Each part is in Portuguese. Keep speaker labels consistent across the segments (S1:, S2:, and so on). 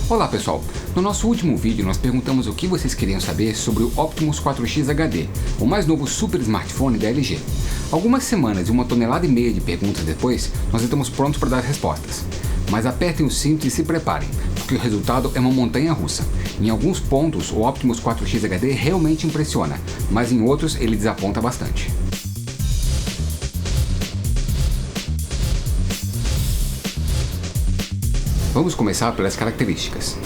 S1: Olá pessoal, no nosso último vídeo nós perguntamos o que vocês queriam saber sobre o Optimus 4X HD, o mais novo super smartphone da LG. Algumas semanas e 1,5 tonelada de perguntas depois, nós estamos prontos para dar respostas. Mas apertem os cintos e se preparem, porque o resultado é uma montanha russa. Em alguns pontos o Optimus 4X HD realmente impressiona, mas em outros ele desaponta bastante. Vamos começar pelas características.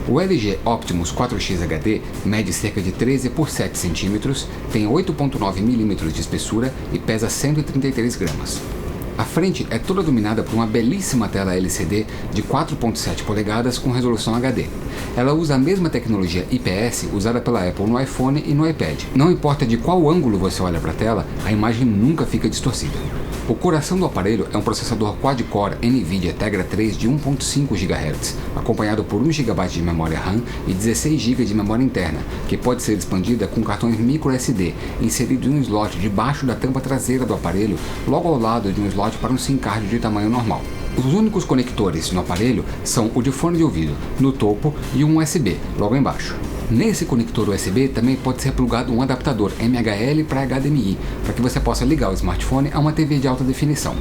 S1: O LG Optimus 4X HD mede cerca de 13 por 7 cm, tem 8,9 mm de espessura e pesa 133 gramas. A frente é toda dominada por uma belíssima tela LCD de 4,7 polegadas com resolução HD. Ela usa a mesma tecnologia IPS usada pela Apple no iPhone e no iPad. Não importa de qual ângulo você olha para a tela, a imagem nunca fica distorcida. O coração do aparelho é um processador quad-core NVIDIA Tegra 3 de 1.5 GHz, acompanhado por 1 GB de memória RAM e 16 GB de memória interna, que pode ser expandida com cartões microSD inseridos em um slot debaixo da tampa traseira do aparelho, logo ao lado de um slot para um SIM card de tamanho normal. Os únicos conectores no aparelho são o de fone de ouvido, no topo, e um USB, logo embaixo. Nesse conector USB também pode ser plugado um adaptador MHL para HDMI, para que você possa ligar o smartphone a uma TV de alta definição.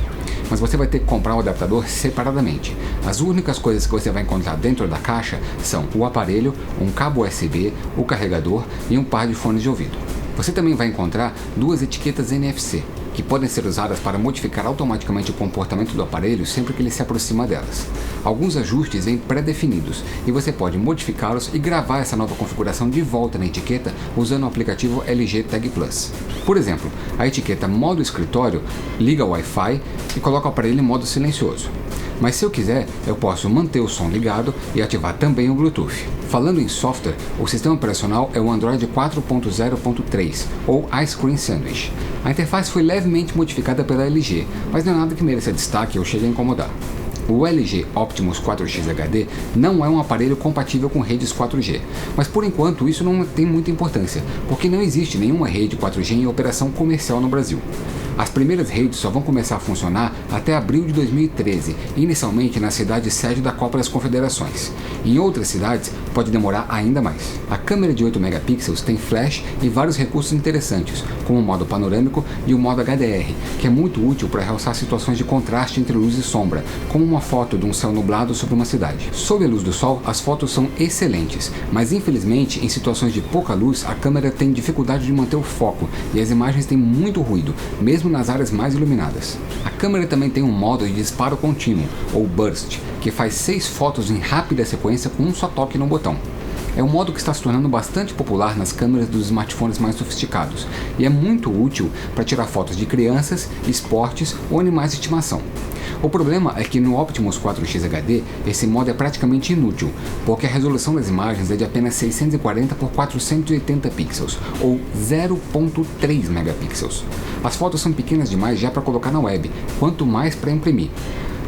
S1: Mas você vai ter que comprar o adaptador separadamente. As únicas coisas que você vai encontrar dentro da caixa são o aparelho, um cabo USB, o carregador e um par de fones de ouvido. Você também vai encontrar duas etiquetas NFC, que podem ser usadas para modificar automaticamente o comportamento do aparelho sempre que ele se aproxima delas. Alguns ajustes vêm pré-definidos e você pode modificá-los e gravar essa nova configuração de volta na etiqueta usando o aplicativo LG Tag Plus. Por exemplo, a etiqueta modo escritório liga o Wi-Fi e coloca o aparelho em modo silencioso. Mas se eu quiser, eu posso manter o som ligado e ativar também o Bluetooth. Falando em software, o sistema operacional é o Android 4.0.3, ou Ice Cream Sandwich. A interface foi levemente modificada pela LG, mas não é nada que mereça destaque ou chegue a incomodar. O LG Optimus 4X HD não é um aparelho compatível com redes 4G, mas por enquanto isso não tem muita importância, porque não existe nenhuma rede 4G em operação comercial no Brasil. As primeiras redes só vão começar a funcionar até abril de 2013, inicialmente na cidade sede da Copa das Confederações. Em outras cidades pode demorar ainda mais. A câmera de 8 megapixels tem flash e vários recursos interessantes, como o modo panorâmico e o modo HDR, que é muito útil para realçar situações de contraste entre luz e sombra, como uma foto de um céu nublado sobre uma cidade. Sob a luz do sol, as fotos são excelentes, mas infelizmente em situações de pouca luz, a câmera tem dificuldade de manter o foco e as imagens têm muito ruído, mesmo nas áreas mais iluminadas. A câmera também tem um modo de disparo contínuo, ou burst, que faz 6 fotos em rápida sequência com um só toque no botão. É um modo que está se tornando bastante popular nas câmeras dos smartphones mais sofisticados e é muito útil para tirar fotos de crianças, esportes ou animais de estimação. O problema é que no Optimus 4X HD esse modo é praticamente inútil, porque a resolução das imagens é de apenas 640 por 480 pixels, ou 0,3 megapixels. As fotos são pequenas demais já para colocar na web, quanto mais para imprimir.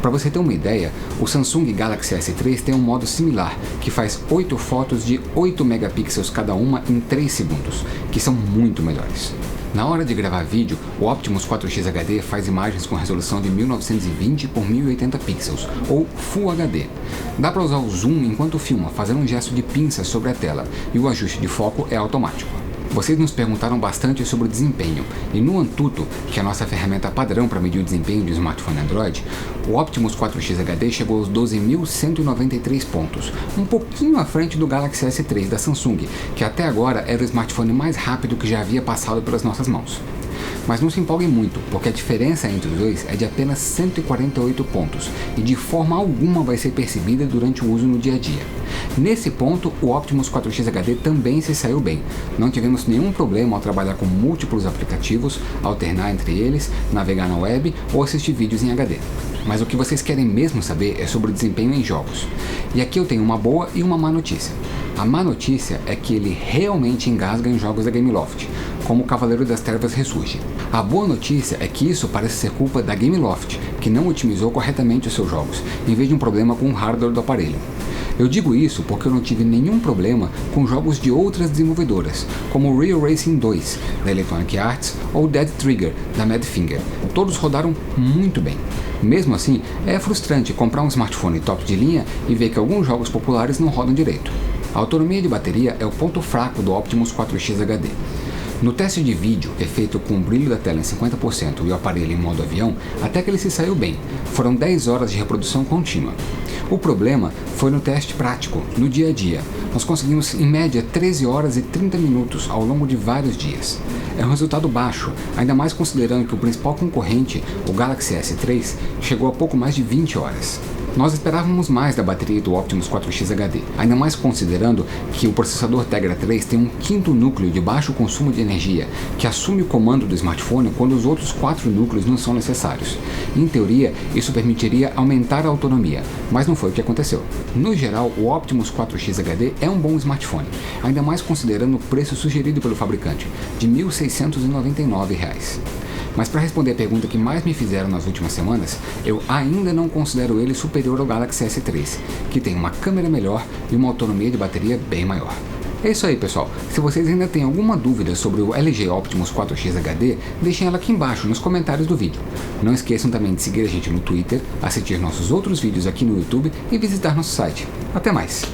S1: Para você ter uma ideia, o Samsung Galaxy S3 tem um modo similar, que faz 8 fotos de 8 megapixels cada uma em 3 segundos, que são muito melhores. Na hora de gravar vídeo, o Optimus 4X HD faz imagens com resolução de 1920 por 1080 pixels, ou Full HD. Dá para usar o zoom enquanto filma, fazendo um gesto de pinça sobre a tela, e o ajuste de foco é automático. Vocês nos perguntaram bastante sobre o desempenho, e no Antutu, que é a nossa ferramenta padrão para medir o desempenho de um smartphone Android, o Optimus 4X HD chegou aos 12.193 pontos, um pouquinho à frente do Galaxy S3 da Samsung, que até agora era o smartphone mais rápido que já havia passado pelas nossas mãos. Mas não se empolguem muito, porque a diferença entre os dois é de apenas 148 pontos, e de forma alguma vai ser percebida durante o uso no dia a dia. Nesse ponto, o Optimus 4X HD também se saiu bem. Não tivemos nenhum problema ao trabalhar com múltiplos aplicativos, alternar entre eles, navegar na web ou assistir vídeos em HD. Mas o que vocês querem mesmo saber é sobre o desempenho em jogos. E aqui eu tenho uma boa e uma má notícia. A má notícia é que ele realmente engasga em jogos da Gameloft, como o Cavaleiro das Trevas Ressurge. A boa notícia é que isso parece ser culpa da Gameloft, que não otimizou corretamente os seus jogos, em vez de um problema com o hardware do aparelho. Eu digo isso porque eu não tive nenhum problema com jogos de outras desenvolvedoras, como Real Racing 2, da Electronic Arts, ou Dead Trigger, da Madfinger. Todos rodaram muito bem. Mesmo assim, é frustrante comprar um smartphone top de linha e ver que alguns jogos populares não rodam direito. A autonomia de bateria é o ponto fraco do Optimus 4X HD. No teste de vídeo, que é feito com o brilho da tela em 50% e o aparelho em modo avião, até que ele se saiu bem. Foram 10 horas de reprodução contínua. O problema foi no teste prático, no dia a dia. Nós conseguimos em média 13 horas e 30 minutos ao longo de vários dias. É um resultado baixo, ainda mais considerando que o principal concorrente, o Galaxy S3, chegou a pouco mais de 20 horas. Nós esperávamos mais da bateria do Optimus 4X HD, ainda mais considerando que o processador Tegra 3 tem um quinto núcleo de baixo consumo de energia, que assume o comando do smartphone quando os outros 4 núcleos não são necessários. Em teoria, isso permitiria aumentar a autonomia, mas não foi o que aconteceu. No geral, o Optimus 4X HD é um bom smartphone, ainda mais considerando o preço sugerido pelo fabricante, de R$ 1.699. Mas para responder a pergunta que mais me fizeram nas últimas semanas, eu ainda não considero ele superior ao Galaxy S3, que tem uma câmera melhor e uma autonomia de bateria bem maior. É isso aí, pessoal. Se vocês ainda têm alguma dúvida sobre o LG Optimus 4X HD, deixem ela aqui embaixo nos comentários do vídeo. Não esqueçam também de seguir a gente no Twitter, assistir nossos outros vídeos aqui no YouTube e visitar nosso site. Até mais!